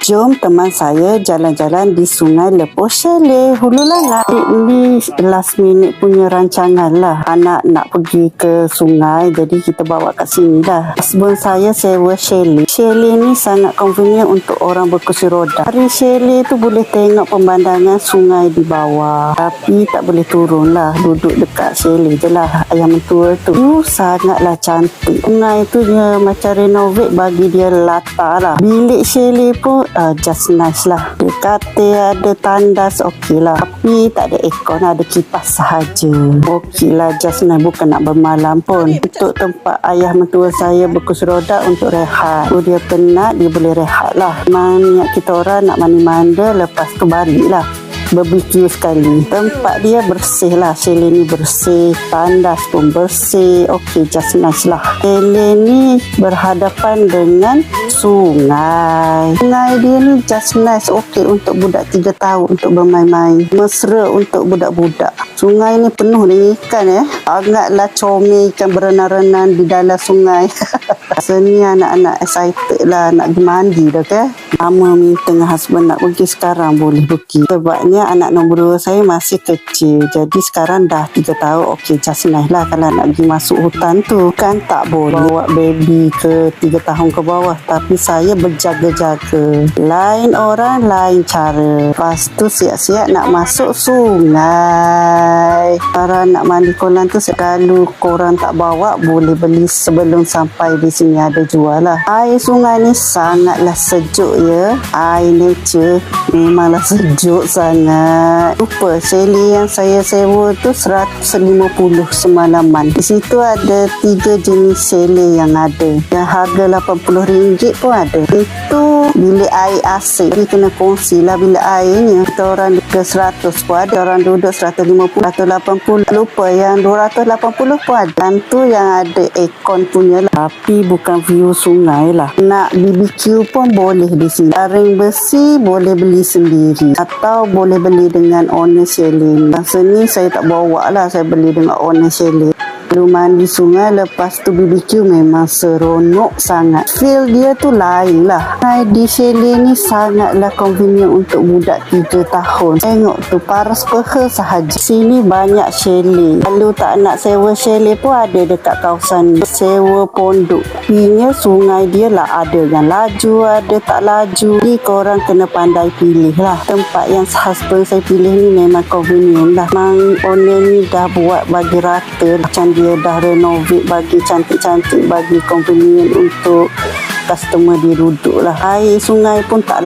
Jom teman saya jalan-jalan di Sungai Lepoh Chalet, Hulu Langat. Ini last minute punya rancangan lah. Anak nak pergi ke sungai, jadi kita bawa kat sini lah. Husband saya sewa chalet. Chalet ni sangat convenient untuk orang berkursi roda. Hari chalet tu boleh tengok pemandangan sungai di bawah. Tapi tak boleh turun lah. Duduk dekat chalet je lah. Ayah mentua tu. Sangatlah cantik. Sungai tu dia macam renovate bagi dia latar lah. Bilik chalet pun just nice lah. Dia katil, ada tandas, okey lah. Tapi tak ada aircon, ada kipas sahaja. Okey lah, just nice. Bukan nak bermalam pun. Untuk tempat ayah mentua saya berkursi roda untuk rehat. Kalau dia penat, dia boleh rehat lah. Memang niat kita orang nak mandi-manda, lepas tu balik lah. BBQ sekali. Tempat dia bersih lah. Chalet ni bersih. Tandas pun bersih. Okey, just nice lah. Chalet ni berhadapan dengan sungai. Sungai dia ni just nice. Okey untuk budak 3 tahun untuk bermain-main. Mesra untuk budak-budak. Sungai ni penuh dengan ikan Sangatlah comel ikan berenang-renang di dalam sungai. Rasanya anak-anak excited lah nak pergi mandi dah ke. Mama minta dengan husband nak pergi sekarang boleh pergi. Sebabnya anak nombor 2 saya masih kecil. Jadi sekarang dah 3 tahun. Okey, just nice lah kalau nak pergi masuk hutan tu. Kan tak boleh bawa baby ke 3 tahun ke bawah. Tapi saya berjaga-jaga. Lain orang, lain cara. Lepas tu siap-siap nak masuk sungai. Orang nak mandi kolam tu kalau korang tak bawa, boleh beli sebelum sampai di sini ada jual lah. Air sungai ni sangatlah sejuk ya. Air nature memanglah sejuk sangat. Lupa chalet yang saya sewa tu 150 semalaman. Di situ ada 3 jenis chalet yang ada. Yang harga RM80 pun ada. Itu bilik air asing. Ni kena kongsi lah bilik airnya. Kita orang ke 100 pun ada. Orang duduk 150, 180. Lupa yang 280 pun ada. Dan tu yang ada aircon punya lah. Tapi bukan view sungai lah. Nak BBQ pun boleh di sini. Taring besi boleh beli sendiri. Atau boleh beli dengan owner chalet. Masa ni saya tak bawa lah. Saya beli dengan owner chalet. Lalu mandi sungai, lepas tu BBQ memang seronok sangat. Feel dia tu lain lah. Di chalet ni sangatlah convenient untuk budak 3 tahun. Tengok tu paras peha sahaja. Sini banyak chalet. Kalau tak nak sewa chalet pun ada dekat kawasan ni. Sewa pondok. Pinya sungai dia lah ada yang laju, ada tak laju. Ni korang kena pandai pilih lah. Tempat yang husband saya pilih ni memang convenient lah. Memang owner ni dah buat bagi rata. Macam dia dah renovate bagi cantik-cantik, bagi convenient untuk customer dia duduk lah. Air sungai pun tak